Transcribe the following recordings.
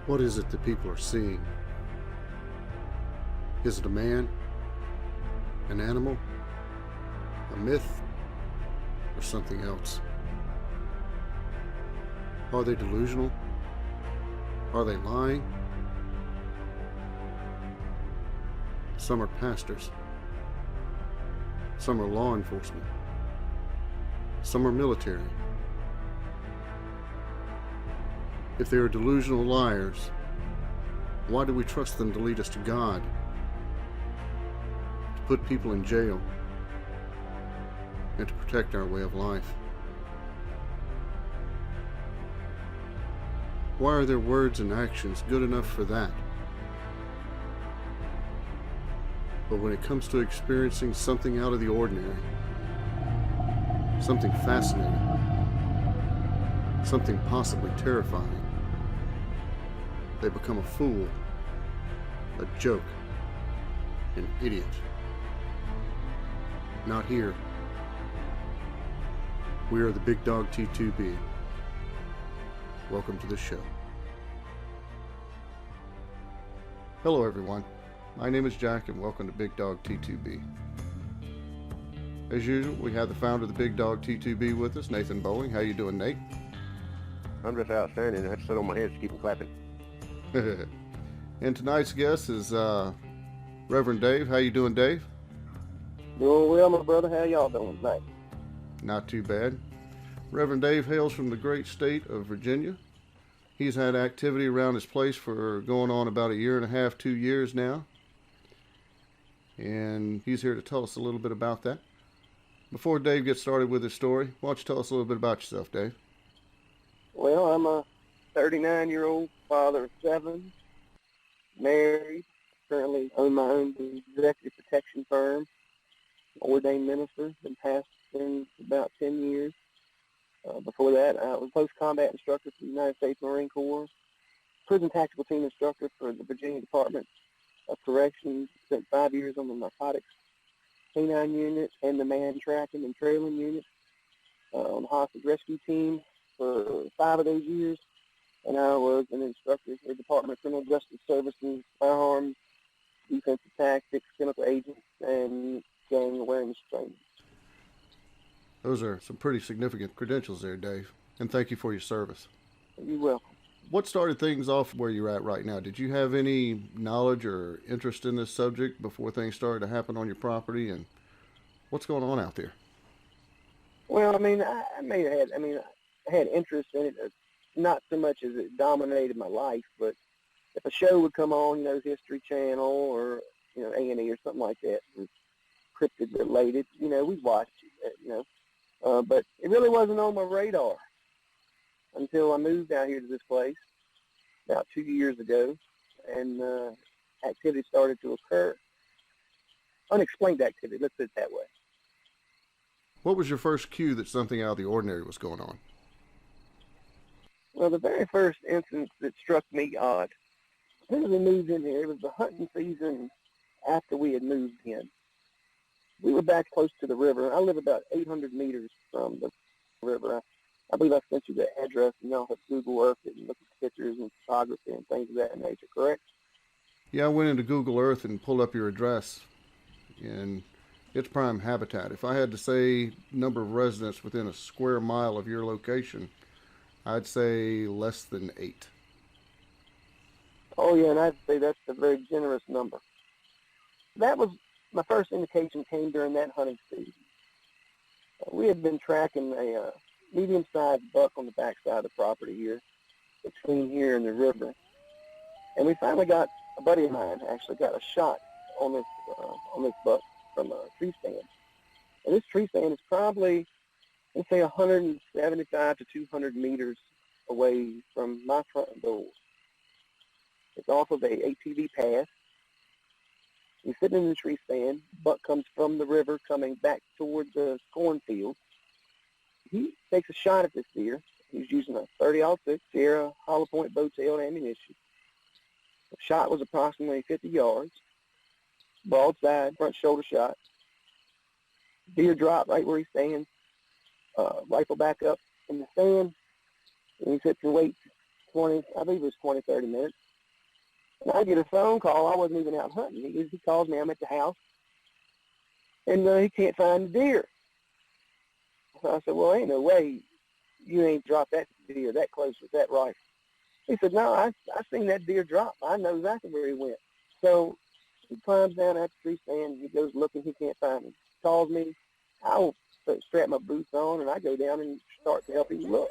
What is it that people are seeing? Is it a man? An animal? A myth? Or something else? Are they delusional? Are they lying? Some are pastors. Some are law enforcement. Some are military. If they are delusional liars, why do we trust them to lead us to God? To put people in jail and to protect our way of life? Why are their words and actions good enough for that? But when it comes to experiencing something out of the ordinary, something fascinating, something possibly terrifying, they become a fool, a joke, an idiot. Not here. We are the Big Dog T2B. Welcome to the show. Hello everyone. My name is Jack and welcome to Big Dog T2B. As usual, we have the founder of the Big Dog T2B with us, Nathan Bowling. How you doing, Nate? I'm just outstanding. I have to sit on my head to keep them clapping. And tonight's guest is Reverend Dave. How you doing, Dave? Doing well, my brother. How y'all doing tonight? Not too bad. Reverend Dave hails from the great state of Virginia. He's had activity around his place for going on about 1.5 years, 2 years now. And he's here to tell us a little bit about that. Before Dave gets started with his story, why don't you tell us a little bit about yourself, Dave? Well, I'm a 39-year-old father of 7, married, currently own my own executive protection firm, ordained minister, been pastoring for about 10 years. Before that, I was post-combat instructor for the United States Marine Corps, prison tactical team instructor for the Virginia Department of Corrections, spent 5 years on the narcotics canine unit and the man tracking and trailing unit, on the hostage rescue team for 5 of those years, and I was an instructor for the Department of Criminal Justice Services, firearms, defensive tactics, chemical agents, and gang awareness training. Those are some pretty significant credentials there, Dave. And thank you for your service. You're welcome. What started things off where you're at right now? Did you have any knowledge or interest in this subject before things started to happen on your property? And what's going on out there? Well, I had interest in it, not so much as it dominated my life, but if a show would come on, History Channel or, A&E or something like that, cryptid related, we'd watch it, but it really wasn't on my radar until I moved out here to this place about 2 years ago, and activity started to occur. Unexplained activity, let's put it that way. What was your first cue that something out of the ordinary was going on? Well, the very first instance that struck me odd, as soon as we moved in here, it was the hunting season after we had moved in. We were back close to the river. I live about 800 meters from the river. I believe I sent you the address, and y'all have Google Earth it and look at pictures and photography and things of that nature, correct? Yeah, I went into Google Earth and pulled up your address, and it's prime habitat. If I had to say number of residents within a square mile of your location, I'd say less than 8. Oh, yeah, and I'd say that's a very generous number. That was my first indication came during that hunting season. We had been tracking a medium-sized buck on the backside of the property here, between here and the river. And we finally got, a buddy of mine actually got a shot on this buck from a tree stand. And this tree stand is probably, let's say, 175 to 200 meters away from my front door. It's off of a ATV path. He's sitting in the tree stand. Buck comes from the river coming back toward the cornfield. He takes a shot at this deer. He's using a 30-06 Sierra hollow point bow-tailed ammunition. The shot was approximately 50 yards. Broadside, front shoulder shot. Deer dropped right where he stands. Rifle back up in the stand. And he sits and waits I believe it was 20, 30 minutes. And I get a phone call. I wasn't even out hunting. He calls me. I'm at the house, and he can't find the deer. So I said, well, ain't no way you ain't dropped that deer that close with that rifle. He said, no, I seen that deer drop. I know exactly where he went. So he climbs down that tree stand. He goes looking. He can't find him. Calls me. I'll strap my boots on, and I go down and start to help him look.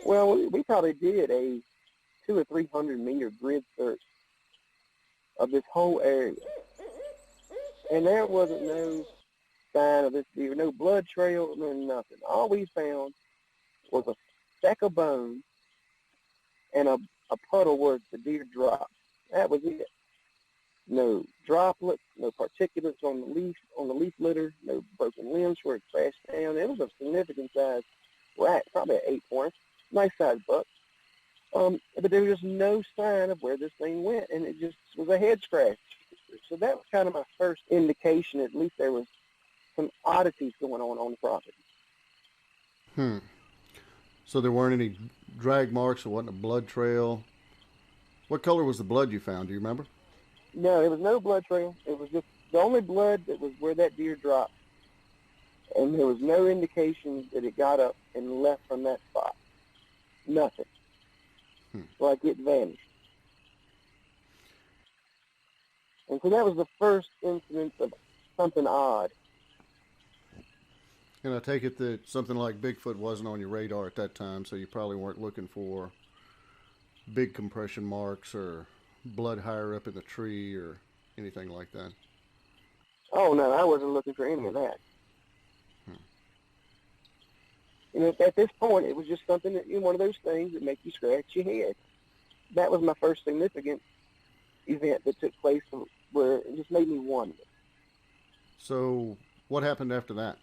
Well, we probably did a 200 or 300 meter grid search of this whole area. And there wasn't no sign of this deer, no blood trail, no nothing. All we found was a speck of bone and a puddle where the deer dropped. That was it. No droplets, no particulates on the leaf litter, no broken limbs where it crashed down. It was a significant size rat, probably an 8-pointer, nice size buck. But there was just no sign of where this thing went, and it just was a head scratch. So that was kind of my first indication. At least there was some oddities going on the property. So there weren't any drag marks, or wasn't a blood trail? What color was the blood you found? Do you remember? No, there was no blood trail. It was just the only blood that was where that deer dropped. And there was no indication that it got up and left from that spot. Nothing. Like it vanished. And so that was the first incident of something odd. And I take it that something like Bigfoot wasn't on your radar at that time, so you probably weren't looking for big compression marks or blood higher up in the tree or anything like that. Oh, no, I wasn't looking for any of that. You know, at this point, it was just something that, one of those things that make you scratch your head. That was my first significant event that took place where it just made me wonder. So what happened after that?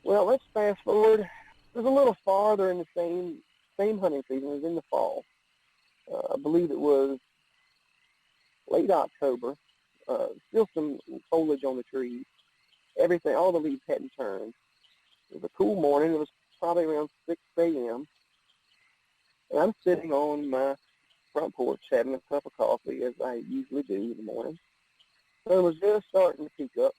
Well, let's fast forward. It was a little farther in the same hunting season. It was in the fall. I believe it was late October. Still some foliage on the trees. Everything, all the leaves hadn't turned. It was a cool morning. It was probably around 6 a.m. And I'm sitting on my front porch having a cup of coffee, as I usually do in the morning. So it was just starting to peak up.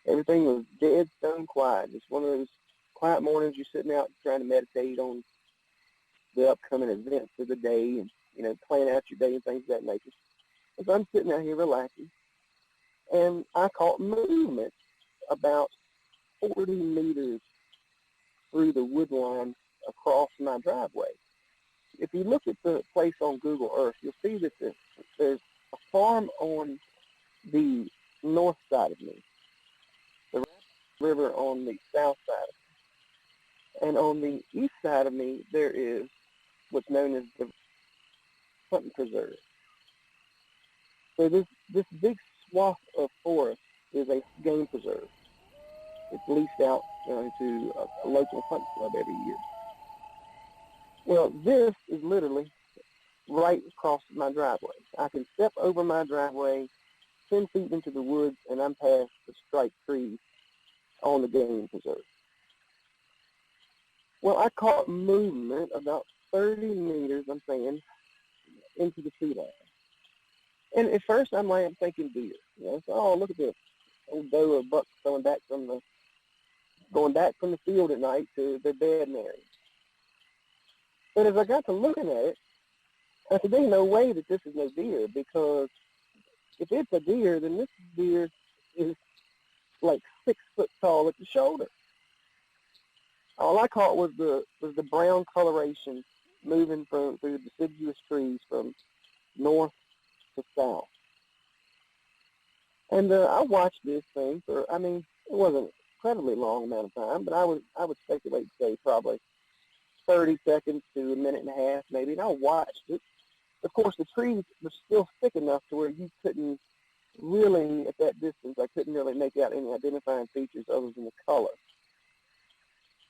Everything was dead stone quiet. Just one of those quiet mornings you're sitting out trying to meditate on the upcoming events of the day and, plan out your day and things of that nature. So I'm sitting out here relaxing, and I caught movement about 40 meters through the wood line across my driveway. If you look at the place on Google Earth, you'll see that there's a farm on the north side of me, the river on the south side of me. And on the east side of me, there is what's known as the hunting preserve. So this big swath of forest is a game preserve. It's leased out to a local hunt club every year. Well, this is literally right across my driveway. I can step over my driveway 10 feet into the woods, and I'm past the striped trees on the game preserve. Well, I caught movement about 30 meters, I'm saying, into the tree line. And at first I'm thinking deer. So, look at this. Old doe or buck going back from the field at night to their bed and area. But as I got to looking at it, I said, there's no way that this is no deer, because if it's a deer, then this deer is like 6 foot tall at the shoulder. All I caught was the brown coloration moving through the deciduous trees from north to south. And I watched this thing for, it wasn't an incredibly long amount of time, but I would speculate to say probably 30 seconds to a minute and a half maybe, and I watched it. Of course, the trees were still thick enough to where you couldn't really, at that distance, I couldn't really make out any identifying features other than the color.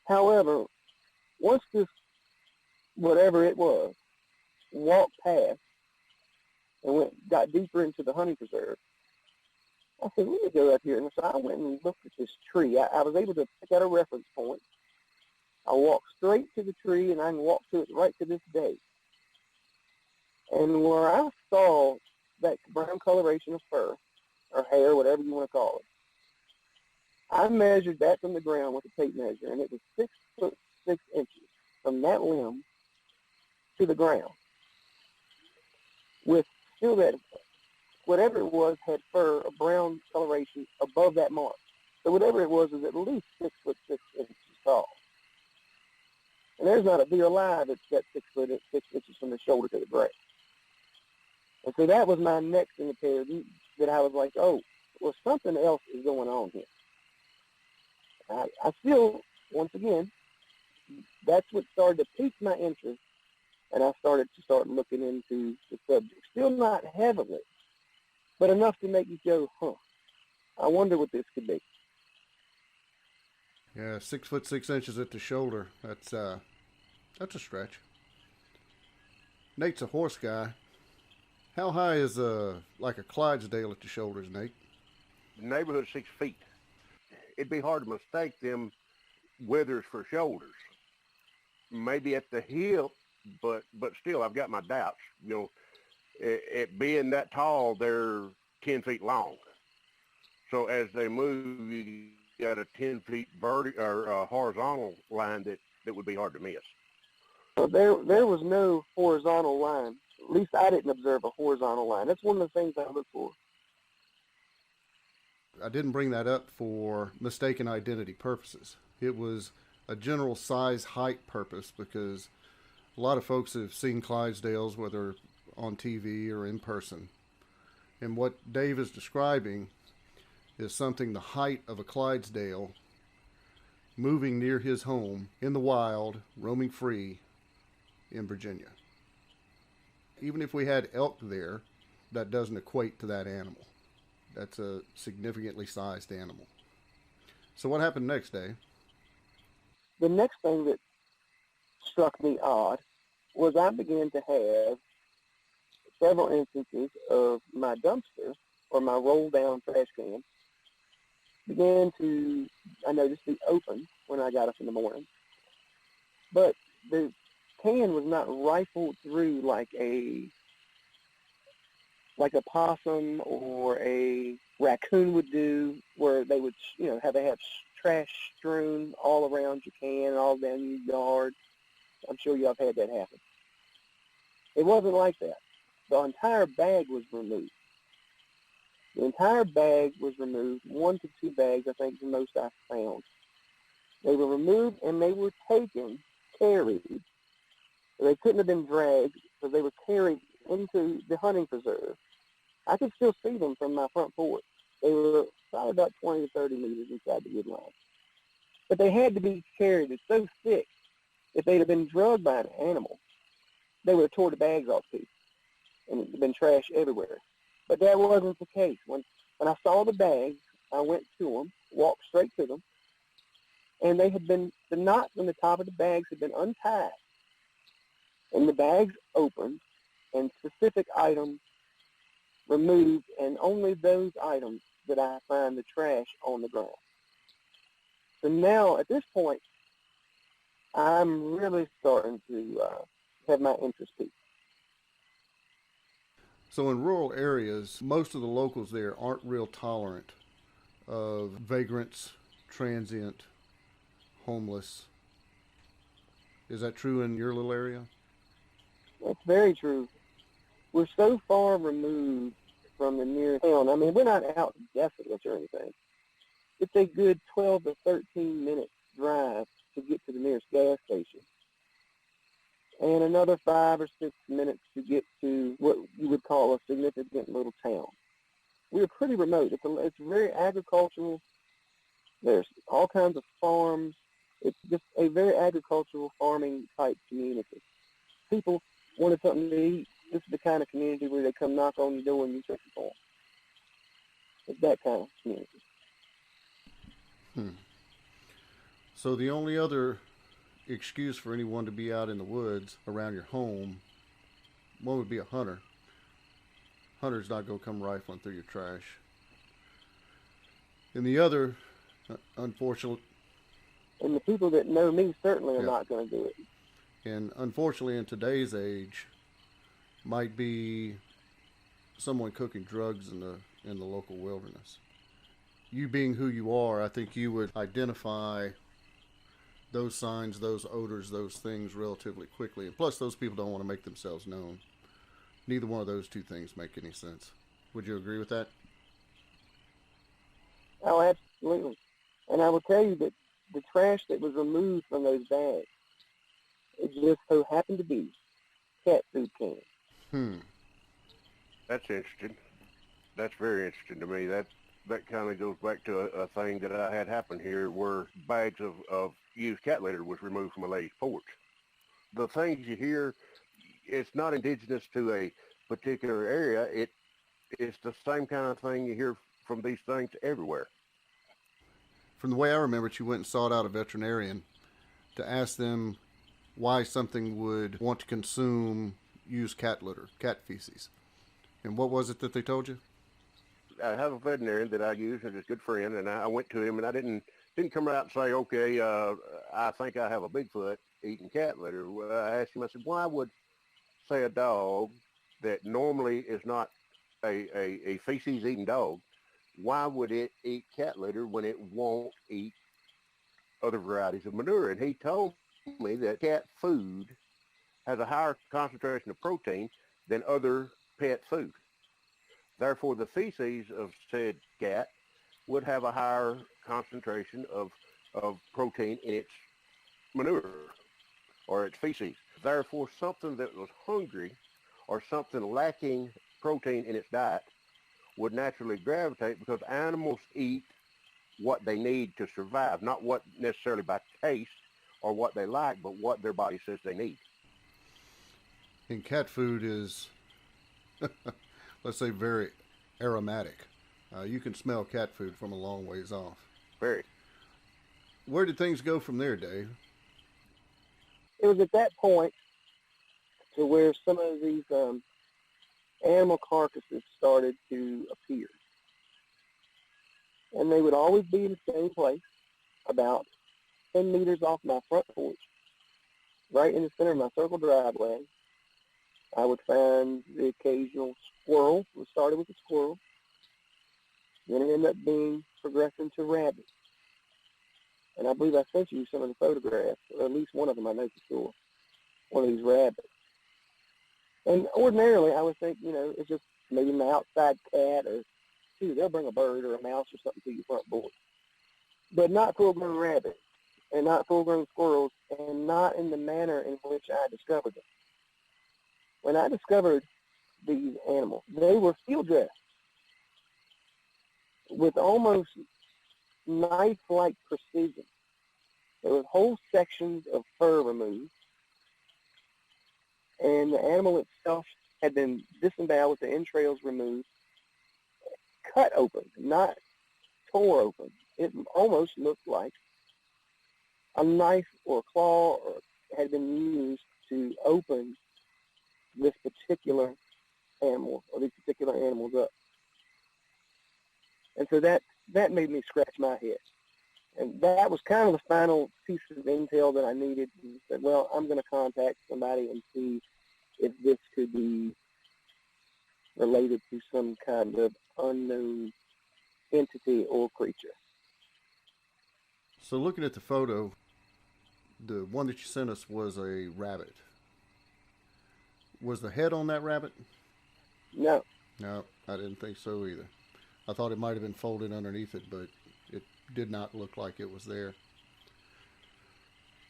However, once this, whatever it was, walked past and got deeper into the hunting preserve, I said, let me go up here. And so I went and looked at this tree. I was able to pick out a reference point. I walked straight to the tree, and I can walk to it right to this day. And where I saw that brown coloration of fur, or hair, whatever you want to call it, I measured that from the ground with a tape measure, and it was 6'6" from that limb to the ground, with still that, whatever it was, had fur, a brown coloration above that mark. So whatever it was at least 6'6" tall. And there's not a deer alive that's got 6 inches from the shoulder to the breast. And so that was my next indicator that I was like, oh, well, something else is going on here. I still, once again, that's what started to pique my interest, and I started looking into the subject. Still not heavily, but enough to make you go, I wonder what this could be. Yeah, 6'6" at the shoulder. That's a stretch. Nate's a horse guy. How high is like a Clydesdale at the shoulders, Nate? The neighborhood 6 feet. It'd be hard to mistake them withers for shoulders. Maybe at the hip, but still, I've got my doubts. You know, it being that tall, they're 10 feet long. So as they move, you got a 10 feet horizontal line that would be hard to miss. So there was no horizontal line. At least I didn't observe a horizontal line. That's one of the things I look for. I didn't bring that up for mistaken identity purposes. It was a general size height purpose, because a lot of folks have seen Clydesdales, whether on TV or in person. And what Dave is describing is something the height of a Clydesdale moving near his home in the wild, roaming free in Virginia. Even if we had elk there, that doesn't equate to that animal. That's a significantly sized animal. So what happened next, Dave? The next thing that struck me odd was I began to have several instances of my dumpster, or my roll-down trash can, I noticed, be open when I got up in the morning. But the can was not rifled through like a possum or a raccoon would do, where they would, they have trash strewn all around your can, all down your yard. I'm sure y'all have had that happen. It wasn't like that. The entire bag was removed. The entire bag was removed. 1 to 2 bags, I think, is the most I found. They were removed, and they were carried. They couldn't have been dragged, because they were carried into the hunting preserve. I could still see them from my front porch. They were probably about 20 to 30 meters inside the wood line. But they had to be carried. It's so thick. If they'd have been drugged by an animal, they would have tore the bags off too, and it'd been trash everywhere. But that wasn't the case. When I saw the bags, I went to them, walked straight to them, and the knots on the top of the bags had been untied, and the bags opened, and specific items removed, and only those items that I find the trash on the ground. So now, at this point, I'm really starting to have my interest peaked. So in rural areas, most of the locals there aren't real tolerant of vagrants, transient, homeless. Is that true in your little area? That's very true. We're so far removed from the nearest town. I mean, we're not out desolate or anything. It's a good 12 to 13 minute drive to get to the nearest gas station, and another 5 or 6 minutes to get to what you would call a significant little town. We're pretty remote. It's very agricultural. There's all kinds of farms. It's just a very agricultural farming type community. People wanted something to eat. This is the kind of community where they come knock on your door and you fix it for them. It's that kind of community. So the only other excuse for anyone to be out in the woods around your home, one would be a hunter. Hunter's not going to come rifling through your trash. And the other, unfortunately, And the people that know me certainly are Yeah. not going to do it. And unfortunately, in today's age, might be someone cooking drugs in the local wilderness. You being who you are, I think you would identify those signs, those odors, those things relatively quickly. And plus, those people don't want to make themselves known. Neither one of those two things make any sense. Would you agree with that? Oh, absolutely. And I will tell you that the trash that was removed from those bags, it just so happened to be cat food cans. Hmm. That's interesting. That's very interesting to me. That kind of goes back to a thing that I had happen here where bags of used cat litter was removed from a lady's porch. The things you hear, it's not indigenous to a particular area. It's the same kind of thing you hear from these things everywhere. From the way I remember it, you went and sought out a veterinarian to ask them why something would want to consume used cat litter, cat feces. And what was it that they told you? I have a veterinarian that I use and is a good friend, and I went to him and I didn't come out and say, okay, I think I have a Bigfoot eating cat litter. Well, I asked him, I said, why would, say, a dog that normally is not a feces-eating dog, why would it eat cat litter when it won't eat other varieties of manure? And he told me that cat food has a higher concentration of protein than other pet food. Therefore, the feces of said cat would have a higher concentration of protein in its manure or its feces. Therefore, something that was hungry or something lacking protein in its diet would naturally gravitate, because animals eat what they need to survive, not what necessarily by taste or what they like, but what their body says they need. And cat food is, let's say, very aromatic. You can smell cat food from a long ways off. Very. Where did things go from there, Dave? It was at that point to where some of these animal carcasses started to appear. And they would always be in the same place, about 10 meters off my front porch, right in the center of my circle driveway. I would find the occasional squirrel. We started with a squirrel. Then it ended up being progressing to rabbits. And I believe I sent you some of the photographs, or at least one of them I know for sure, one of these rabbits. And ordinarily I would think, it's just maybe an outside cat, or they'll bring a bird or a mouse or something to your front porch. But not full-grown rabbits, and not full-grown squirrels, and not in the manner in which I discovered them. When I discovered these animals, they were field dressed with almost knife-like precision. There was whole sections of fur removed, and the animal itself had been disemboweled with the entrails removed, cut open, not tore open. It almost looked like a knife or a claw had been used to open this particular animal, or these particular animals up. And so that made me scratch my head. And that was kind of the final piece of intel that I needed. And said, well, I'm going to contact somebody and see if this could be related to some kind of unknown entity or creature. So looking at the photo, the one that you sent us was a rabbit. Was the head on that rabbit? No. No, I didn't think so either. I thought it might have been folded underneath it, but it did not look like it was there.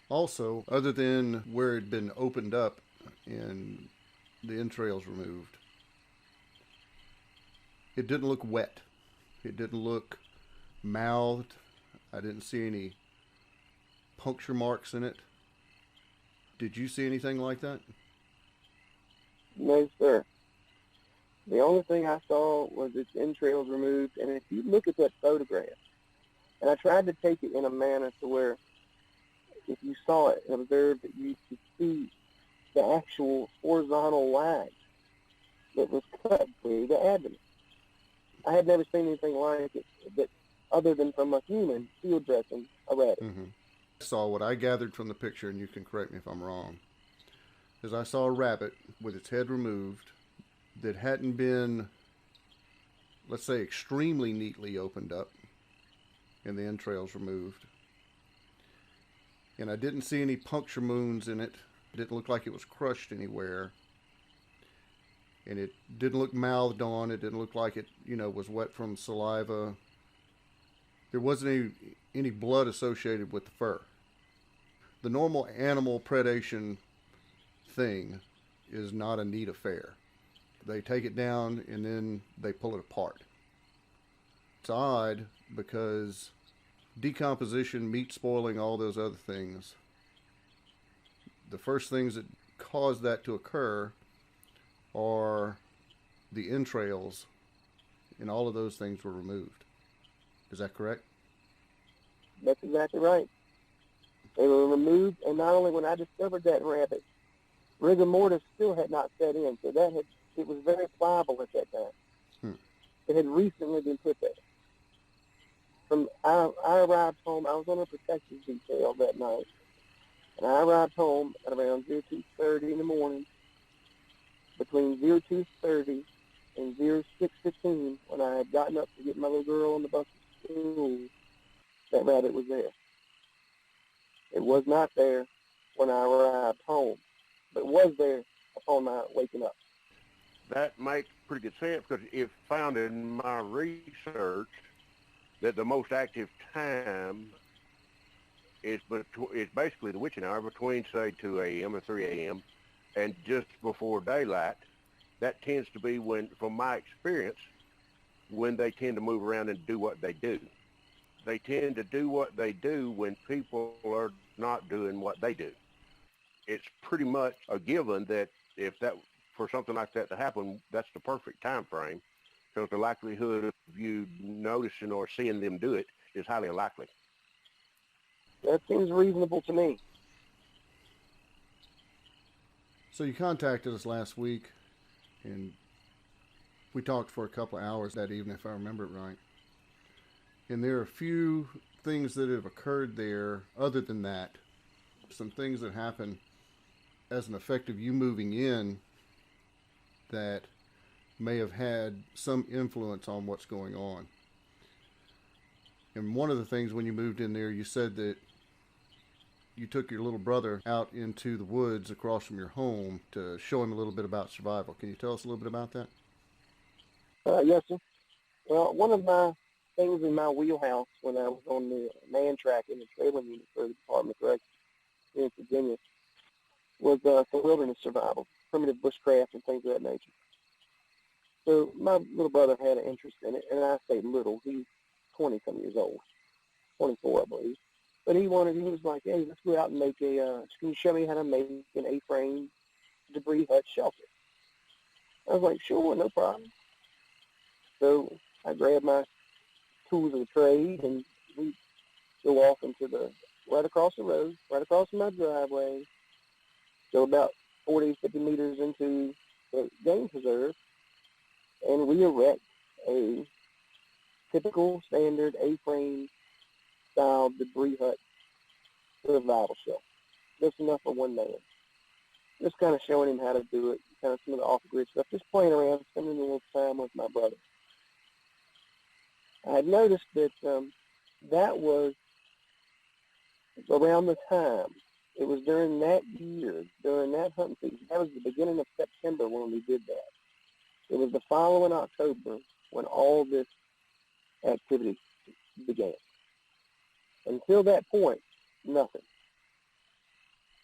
Also, other than where it had been opened up and the entrails removed, it didn't look wet. It didn't look mouthed. I didn't see any puncture marks in it. Did you see anything like that? No, sir. The only thing I saw was its entrails removed. And if you look at that photograph, and I tried to take it in a manner to where if you saw it and observed it, you could see the actual horizontal line that was cut through the abdomen. I had never seen anything like it, that other than from a human field dressing a rabbit. Mm-hmm. Saw what I gathered from the picture, and you can correct me if I'm wrong, is I saw a rabbit with its head removed that hadn't been, let's say, extremely neatly opened up and the entrails removed. And I didn't see any puncture wounds in it. It didn't look like it was crushed anywhere. And it didn't look mouthed on. It didn't look like it, was wet from saliva. There wasn't any blood associated with the fur. The normal animal predation thing is not a neat affair. They take it down and then they pull it apart. It's odd because decomposition, meat spoiling, all those other things, the first things that cause that to occur are the entrails, and all of those things were removed. Is that correct? That's exactly right. They were removed, and not only when I discovered that rabbit, rigor mortis still had not set in, so it was very pliable at that time. It had recently been put there. I arrived home. I was on a protective detail that night, and I arrived home at around 02:30 in the morning. Between 02:30 and 06:15, when I had gotten up to get my little girl on the bus to school, that rabbit was there. It was not there when I arrived home, but it was there upon my waking up. That makes pretty good sense because it found in my research that the most active time is basically the witching hour between, say, 2 a.m. or 3 a.m. and just before daylight. That tends to be when, from my experience, when they tend to move around and do what they do. They tend to do what they do when people are not doing what they do. It's pretty much a given that for something like that to happen, that's the perfect time frame. So the likelihood of you noticing or seeing them do it is highly unlikely. That seems reasonable to me. So you contacted us last week, and we talked for a couple of hours that evening, if I remember it right. And there are a few things that have occurred there other than that. Some things that happen as an effect of you moving in that may have had some influence on what's going on. And one of the things when you moved in there, you said that you took your little brother out into the woods across from your home to show him a little bit about survival. Can you tell us a little bit about that? Yes, sir. Well, one of my things in my wheelhouse when I was on the man track in the trailing unit for the Department of Corrections in Virginia was some wilderness survival, primitive bushcraft, and things of that nature. So my little brother had an interest in it, and I say little. He's 20-some years old, 24, I believe. But he was like, hey, let's go out and make can you show me how to make an A-frame debris hut shelter? I was like, sure, no problem. So I grabbed my tools of the trade, and we go off into right across the road, right across my driveway, go about 40, 50 meters into the game preserve, and we erect a typical standard A-frame style debris hut survival shelter, just enough for one man. Just kind of showing him how to do it, kind of some of the off-grid stuff, just playing around, spending a little time with my brother. I had noticed that that was around the time, it was during that year, during that hunting season, that was the beginning of September when we did that. It was the following October when all this activity began. Until that point, nothing.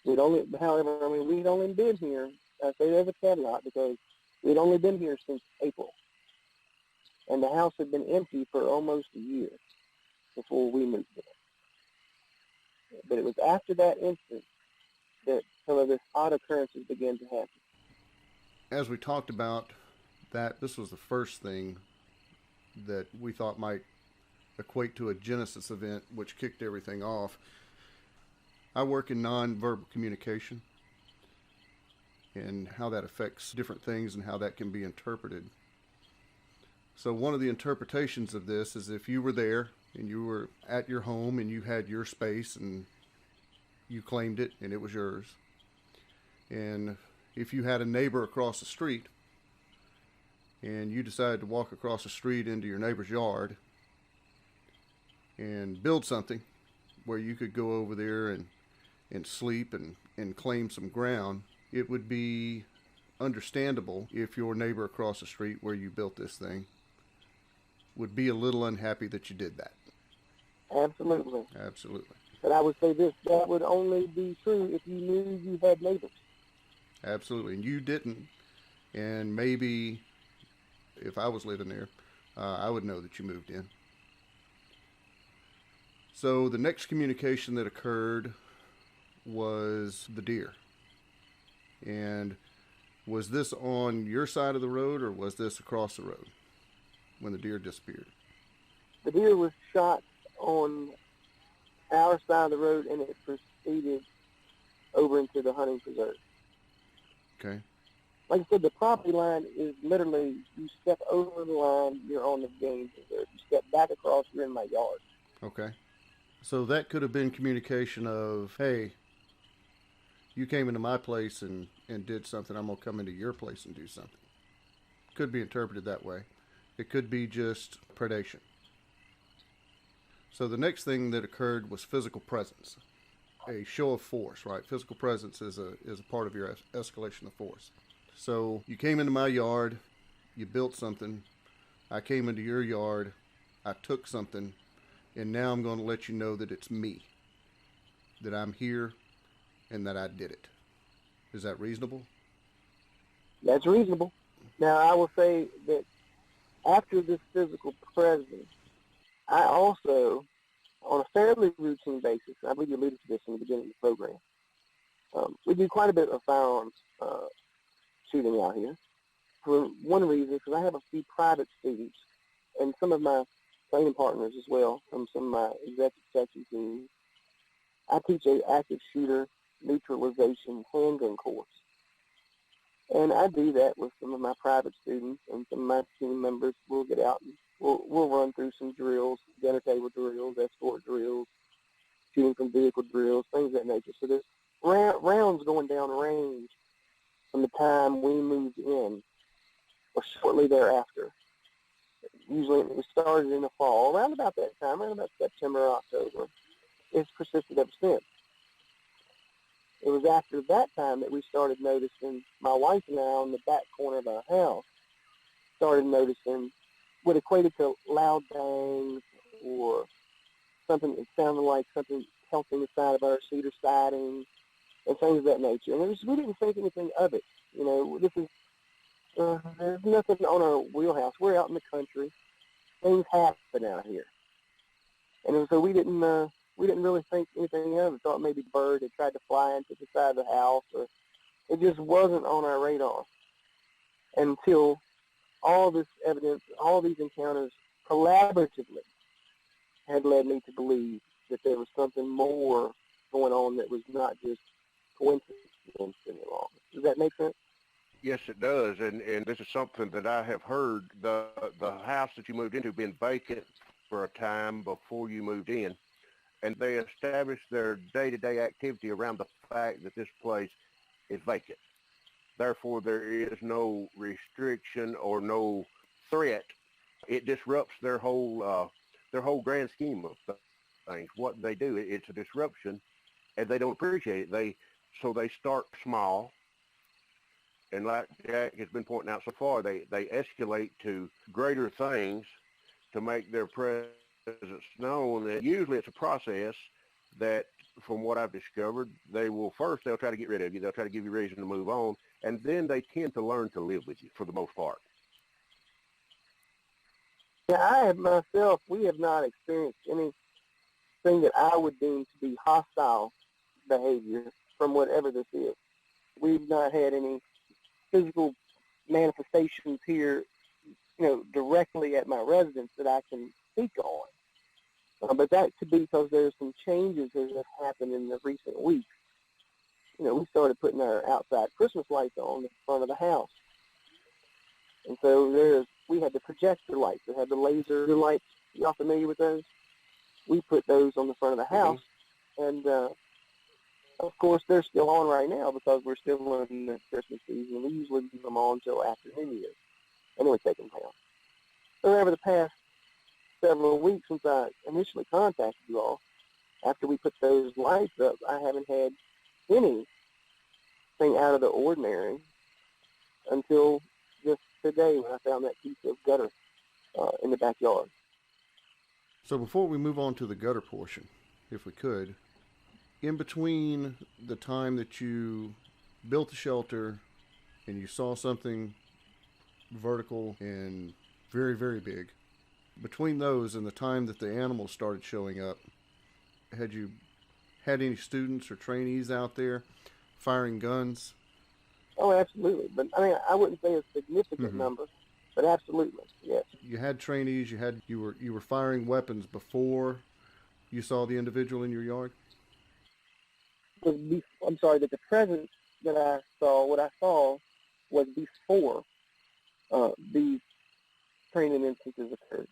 We'd only been here, I say there's a caveat because we'd only been here since April. And the house had been empty for almost a year before we moved in. But it was after that incident that some of this odd occurrences began to happen. As we talked about that, this was the first thing that we thought might equate to a Genesis event, which kicked everything off. I work in nonverbal communication and how that affects different things and how that can be interpreted. So one of the interpretations of this is if you were there and you were at your home and you had your space and you claimed it and it was yours. And if you had a neighbor across the street and you decided to walk across the street into your neighbor's yard and build something where you could go over there and sleep and claim some ground, it would be understandable if your neighbor across the street where you built this thing would be a little unhappy that you did that. Absolutely. Absolutely. But I would say this, that would only be true if you knew you had neighbors. Absolutely. And you didn't. And maybe if I was living there, I would know that you moved in. So the next communication that occurred was the deer. And was this on your side of the road or was this across the road when the deer disappeared? The deer was shot on our side of the road, and it proceeded over into the hunting preserve. Okay. Like I said, the property line is literally, you step over the line, you're on the game preserve. You step back across, you're in my yard. Okay. So that could have been communication of, hey, you came into my place and did something, I'm going to come into your place and do something. Could be interpreted that way. It could be just predation. So the next thing that occurred was physical presence, a show of force, right? Physical presence is a part of your escalation of force. So you came into my yard, you built something, I came into your yard, I took something, and now I'm going to let you know that it's me, that I'm here, and that I did it. Is that reasonable? That's reasonable. Now, I will say that after this physical presence, I also, on a fairly routine basis, I believe you alluded to this in the beginning of the program, we do quite a bit of firearms shooting out here. For one reason, because I have a few private students and some of my training partners as well from some of my executive section teams. I teach a active shooter neutralization handgun course. And I do that with some of my private students and some of my team members. We'll get out and we'll run through some drills, dinner table drills, escort drills, shooting from vehicle drills, things of that nature. So there's rounds going down range from the time we moved in or shortly thereafter. Usually it started in the fall, around about that time, around about September or October. It's persisted ever since. It was after that time that we started noticing, my wife and I on the back corner of our house, started noticing what equated to loud bangs or something that sounded like something pelting the side of our cedar siding and things of that nature. And we didn't think anything of it. You know, this is, there's nothing on our wheelhouse. We're out in the country. Things happen out here. And so we didn't really think anything of it. Thought maybe a bird had tried to fly into the side of the house, or it just wasn't on our radar until all this evidence, all these encounters collaboratively had led me to believe that there was something more going on that was not just coincidence any longer. Does that make sense? Yes, it does, and this is something that I have heard. The house that you moved into been vacant for a time before you moved in, and they established their day-to-day activity around the fact that this place is vacant. Therefore, there is no restriction or no threat. It disrupts their whole grand scheme of things. What they do, it's a disruption, and they don't appreciate it. So they start small. And like Jack has been pointing out so far, they escalate to greater things to make their presence known. And usually it's a process that, from what I've discovered, they'll try to get rid of you. They'll try to give you reason to move on. And then they tend to learn to live with you for the most part. Yeah, we have not experienced anything that I would deem to be hostile behavior from whatever this is. We've not had any physical manifestations here, directly at my residence that I can speak on. But that could be because there's some changes that have happened in the recent weeks. We started putting our outside Christmas lights on the front of the house. And so we had the projector lights that had the laser lights. Y'all familiar with those? We put those on the front of the house. And Of course, they're still on right now because we're still in the Christmas season. We usually leave them on until after New Year's, and then we take them down. So over the past several weeks since I initially contacted you all, after we put those lights up, I haven't had anything out of the ordinary until just today when I found that piece of gutter in the backyard. So before we move on to the gutter portion, if we could, in between the time that you built the shelter and you saw something vertical and very, very big, between those and the time that the animals started showing up, had you had any students or trainees out there firing guns? Oh, absolutely. But I mean, I wouldn't say a significant number, but absolutely, yes. You had trainees. You were firing weapons before you saw the individual in your yard. I'm sorry, that the presence that I saw, what I saw, was before these training instances occurred,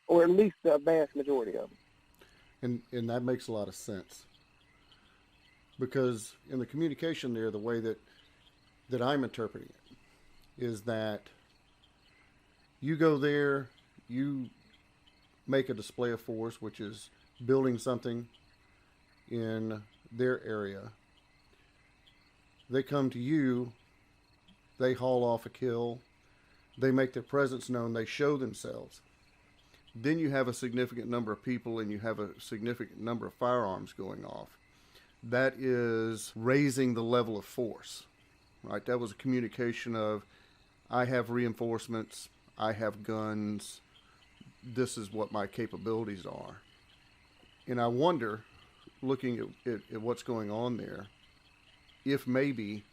or at least the vast majority of them. And that makes a lot of sense, because in the communication there, the way that I'm interpreting it is that you go there, you make a display of force, which is building something in their area. They come to you, they haul off a kill, they make their presence known, they show themselves. Then you have a significant number of people and you have a significant number of firearms going off. That is raising the level of force, right? That was a communication of, I have reinforcements, I have guns, this is what my capabilities are. And I wonder, looking at what's going on there, if maybe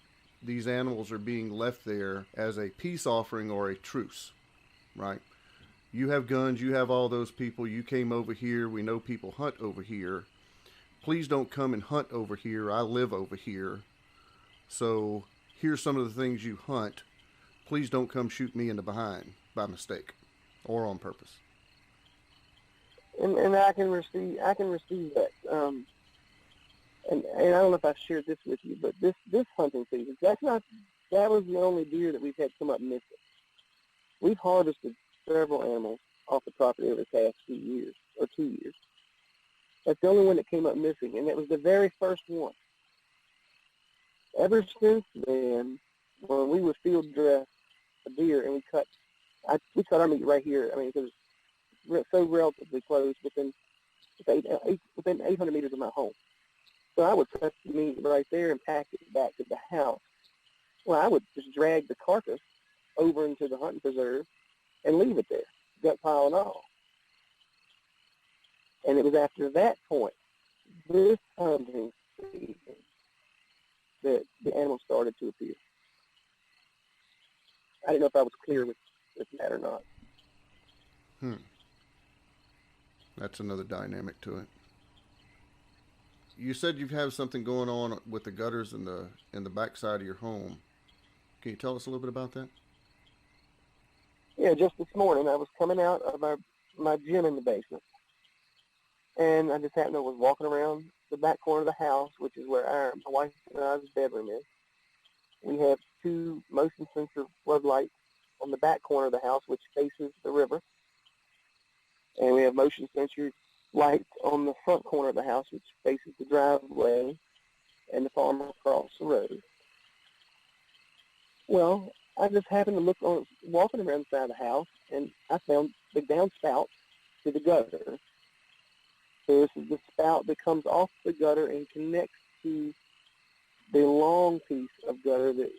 these animals are being left there as a peace offering or a truce, right? You have guns, you have all those people, you came over here, we know people hunt over here. Please don't come and hunt over here, I live over here. So here's some of the things you hunt. Please don't come shoot me in the behind by mistake or on purpose. And I can receive that. And I don't know if I shared this with you, but this hunting season, that was the only deer that we've had come up missing. We've harvested several animals off the property over the past 2 years. That's the only one that came up missing, and that was the very first one. Ever since then, when we would field dress a deer and we cut our meat right here. I mean, because it's so relatively close, within 800 meters of my home. So I would cut the meat right there and pack it back to the house. Well, I would just drag the carcass over into the hunting preserve and leave it there, gut pile and all. And it was after that point, this hunting season, that the animals started to appear. I didn't know if I was clear with that or not. That's another dynamic to it. You said you have something going on with the gutters in the backside of your home. Can you tell us a little bit about that? Yeah, just this morning I was coming out of my gym in the basement, and I just happened to was walking around the back corner of the house, which is where my wife and I's bedroom is. We have 2 motion sensor floodlights on the back corner of the house, which faces the river, and we have motion sensor lights on the front corner of the house, which faces the driveway and the farm across the road. Well, I just happened to look walking around the side of the house, and I found the downspout to the gutter. So this is the spout that comes off the gutter and connects to the long piece of gutter that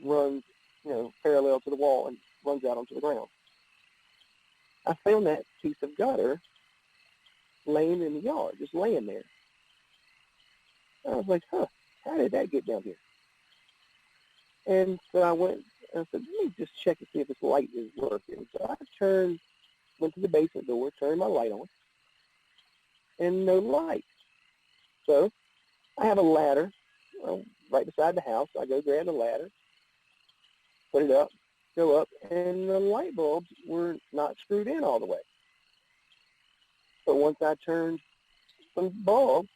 runs, parallel to the wall and runs out onto the ground. I found that piece of gutter laying in the yard, just laying there. I was like, how did that get down here? And so I went and I said, let me just check to see if this light is working. So I went to the basement door, turned my light on, and no light. So I have a ladder right beside the house. I go grab the ladder, put it up, go up, and the light bulbs were not screwed in all the way. But once I turned some bulbs,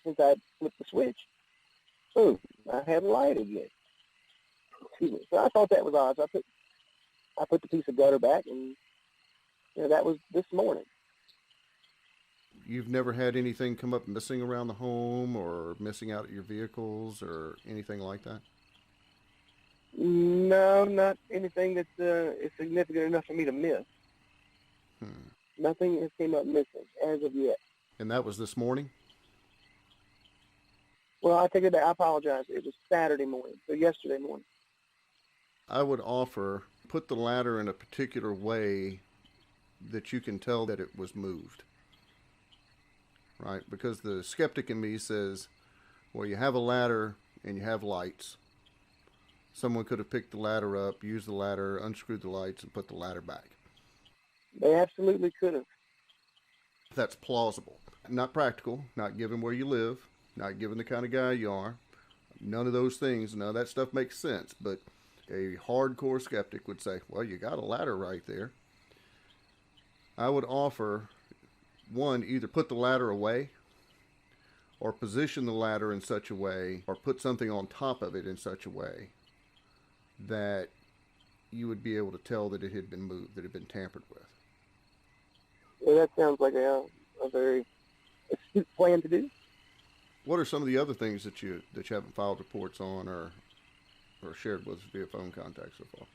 since I flipped the switch, boom, I had light again. Excuse me. So I thought that was odd. So I put the piece of gutter back, and that was this morning. You've never had anything come up missing around the home or missing out at your vehicles or anything like that? No, not anything that is significant enough for me to miss. Nothing has came up missing as of yet. And that was this morning? Well, I take it back. I apologize. It was Saturday morning, so yesterday morning. I would offer, put the ladder in a particular way that you can tell that it was moved. Right? Because the skeptic in me says, well, you have a ladder and you have lights. Someone could have picked the ladder up, used the ladder, unscrewed the lights, and put the ladder back. They absolutely could have. That's plausible. Not practical, not given where you live, not given the kind of guy you are. None of those things, none of that stuff makes sense. But a hardcore skeptic would say, well, you got a ladder right there. I would offer, one, either put the ladder away or position the ladder in such a way or put something on top of it in such a way that you would be able to tell that it had been moved, that it had been tampered with. Well, that sounds like a very astute plan to do. What are some of the other things that you haven't filed reports on or shared with us via phone contact so far?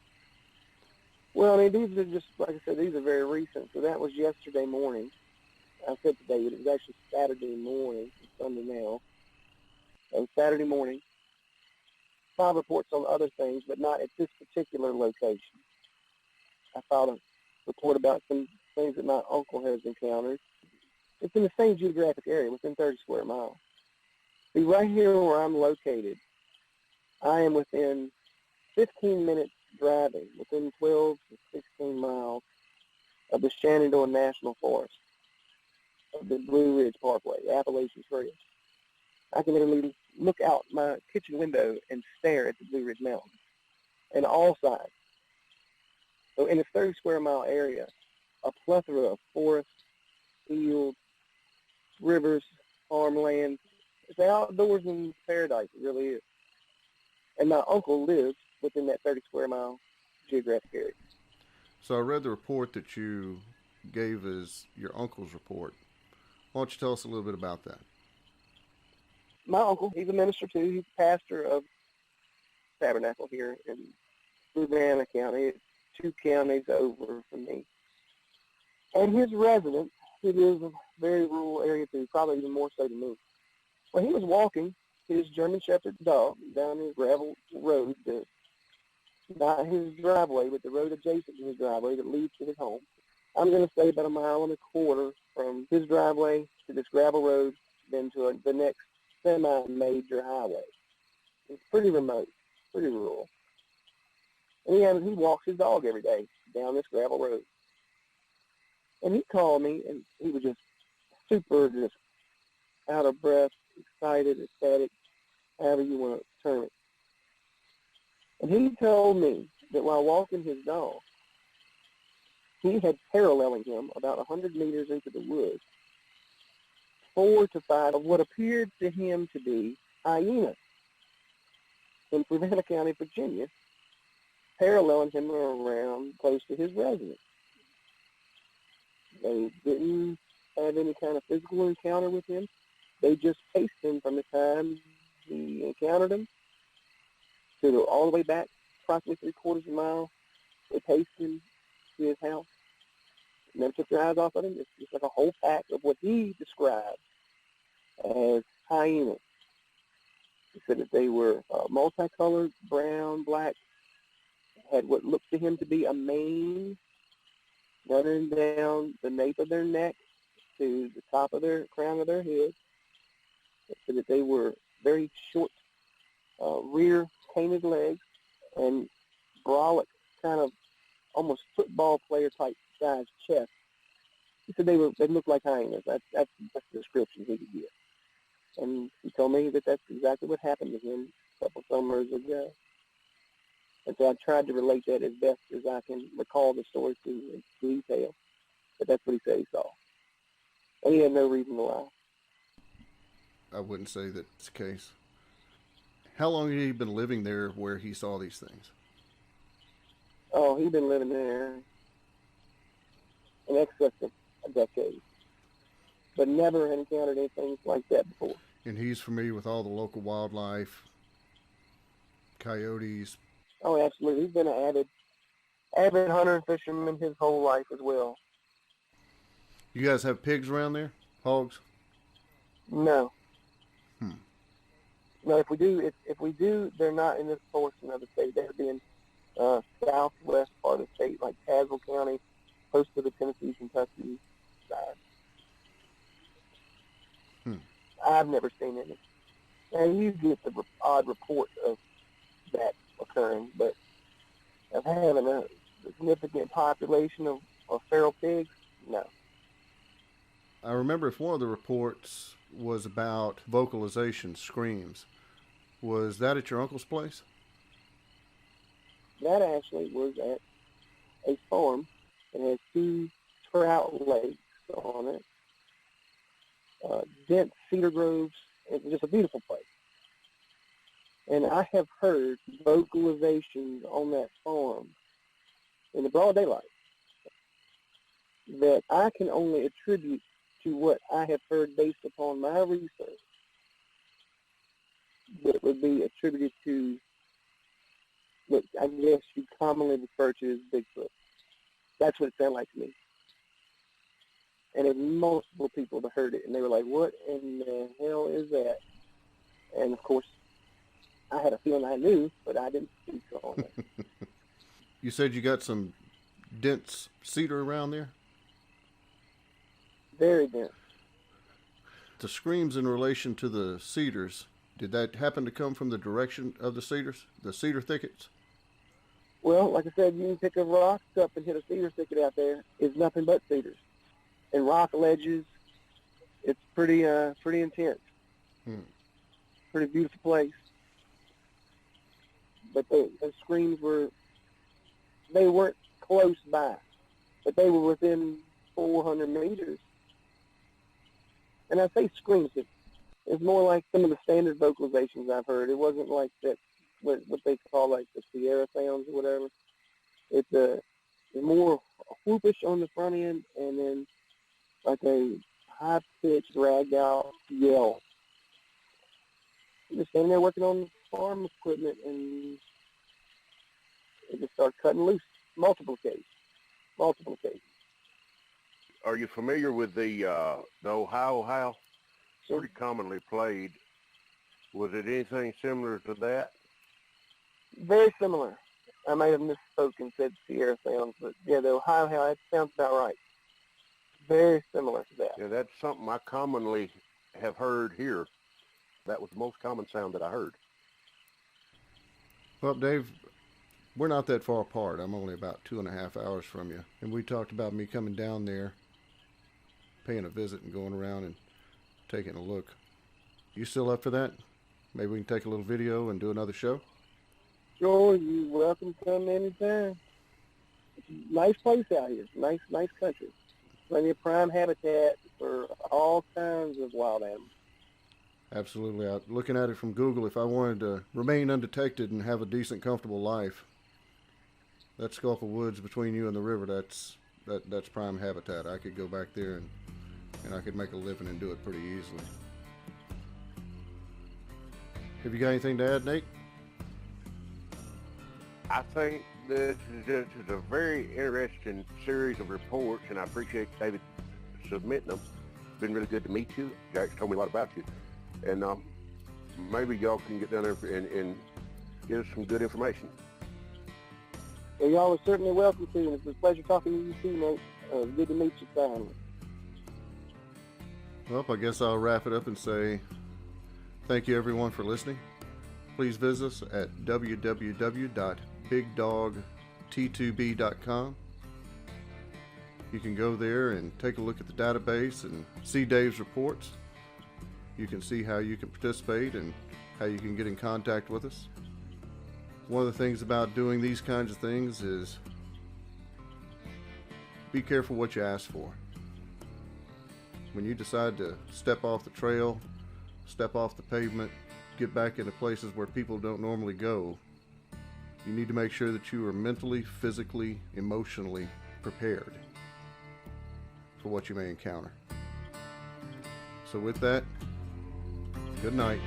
Well, I mean, these are just, like I said, these are very recent. So that was yesterday morning. I said today, but it was actually Saturday morning. It's Sunday now. It was Saturday morning. Filed reports on other things, but not at this particular location. I filed a report about some things that my uncle has encountered. It's in the same geographic area, within 30 square miles. See, right here where I'm located, I am within 15 minutes driving, within 12 to 16 miles of the Shenandoah National Forest, of the Blue Ridge Parkway, Appalachian Trail. I can literally look out my kitchen window and stare at the Blue Ridge Mountains and all sides. So in a 30 square mile area, a plethora of forests, fields, rivers, farmland. It's outdoors in paradise, it really is. And my uncle lives within that 30 square mile geographic area. So I read the report that you gave as your uncle's report. Why don't you tell us a little bit about that? My uncle, he's a minister too. He's pastor of Tabernacle here in Louisiana County. It's 2 counties over from me. And his residence, he lives in a very rural area too, probably even more so than me. Well, he was walking his German Shepherd dog down his gravel road, not his driveway, but the road adjacent to his driveway that leads to his home. I'm going to say about 1.25 miles from his driveway to this gravel road, then to the next semi-major highway. It's pretty remote, pretty rural. And he walks his dog every day down this gravel road. And he called me, and he was just super just out of breath, excited, ecstatic, however you want to term it. And he told me that while walking his dog, he had paralleling him about 100 meters into the woods, 4 to 5 of what appeared to him to be hyenas in Savannah County, Virginia, paralleling him around close to his residence. They didn't have any kind of physical encounter with him. They just paced him from the time he encountered him to all the way back, approximately 3/4 of a mile. They paced him to his house. Never took their eyes off of him. It's just like a whole pack of what he described as hyenas. He said that they were multicolored, brown, black, had what looked to him to be a mane running down the nape of their neck to the top of their crown of their head. They said that they were very short, rear painted legs and brolic, kind of almost football player type size chest. He said they looked like hyenas. That's the description he could give. And he told me that that's exactly what happened to him a couple summers ago. And so I tried to relate that as best as I can recall the story to detail. But that's what he said he saw. And he had no reason to lie. I wouldn't say that's the case. How long had he been living there where he saw these things? Oh, he'd been living there in excess of a decade, but never had encountered anything like that before. And he's familiar with all the local wildlife, coyotes. Oh, absolutely. He's been an avid hunter and fisherman his whole life as well. You guys have pigs around there? Hogs? No. Hmm. No, if we do, they're not in this portion of the state. They're in southwest part of the state, like Tazewell County, close to the Tennessee, Kentucky side. I've never seen any. And you get the odd report of that occurring, but of having a significant population of feral pigs, no. I remember if one of the reports was about vocalization, screams. Was that at your uncle's place? That actually was at a farm. It has 2 trout lakes on it, dense cedar groves. It's just a beautiful place. And I have heard vocalizations on that farm in the broad daylight that I can only attribute to what I have heard based upon my research, that would be attributed to what I guess you commonly refer to as Bigfoot. That's what it sounded like to me. And it was multiple people that heard it, and they were like, what in the hell is that? And, of course, I had a feeling I knew, but I didn't speak on it. You said you got some dense cedar around there? Very dense. The screams in relation to the cedars, did that happen to come from the direction of the cedars, the cedar thickets? Well, like I said, you can pick a rock up and hit a cedar thicket out there. It's nothing but cedars. And rock ledges, it's pretty intense. Pretty beautiful place. But the screams they weren't close by, but they were within 400 meters. And I say screams, it's more like some of the standard vocalizations I've heard. It wasn't like that, what they call like the Sierra sounds or whatever. It's more whoopish on the front end, and then like a high-pitched, dragged-out yell. Just standing there working on farm equipment, and it just started cutting loose. Multiple cases. Are you familiar with the Ohio Howl? Sure. Pretty commonly played. Was it anything similar to that? Very similar. I might have misspoken and said Sierra sounds, but yeah, the Ohio Howl, that sounds about right. Very similar to that. Yeah, that's something I commonly have heard here. That was the most common sound that I heard. Well, Dave, we're not that far apart. I'm only about 2.5 hours from you. And we talked about me coming down there, paying a visit and going around and taking a look. You still up for that? Maybe we can take a little video and do another show? Sure, you're welcome to come anytime. It's a nice place out here. Nice country. Plenty of prime habitat for all kinds of wild animals. Absolutely. Looking at it from Google, if I wanted to remain undetected and have a decent, comfortable life, that sculp of woods between you and the river, that's prime habitat. I could go back there and I could make a living and do it pretty easily. Have you got anything to add, Nate? I think this is a very interesting series of reports, and I appreciate David submitting them. It's been really good to meet you. Jack's told me a lot about you. And maybe y'all can get down there and get us some good information. Well, y'all are certainly welcome to, and it's a pleasure talking to you too, Nate. Good to meet you finally. Well, I guess I'll wrap it up and say thank you everyone for listening. Please visit us at www.bigdogt2b.com. You can go there and take a look at the database and see Dave's reports. You can see how you can participate and how you can get in contact with us. One of the things about doing these kinds of things is be careful what you ask for. When you decide to step off the trail, step off the pavement, get back into places where people don't normally go, you need to make sure that you are mentally, physically, emotionally prepared for what you may encounter. So with that, good night.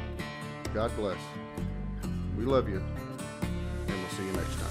God bless. We love you, and we'll see you next time.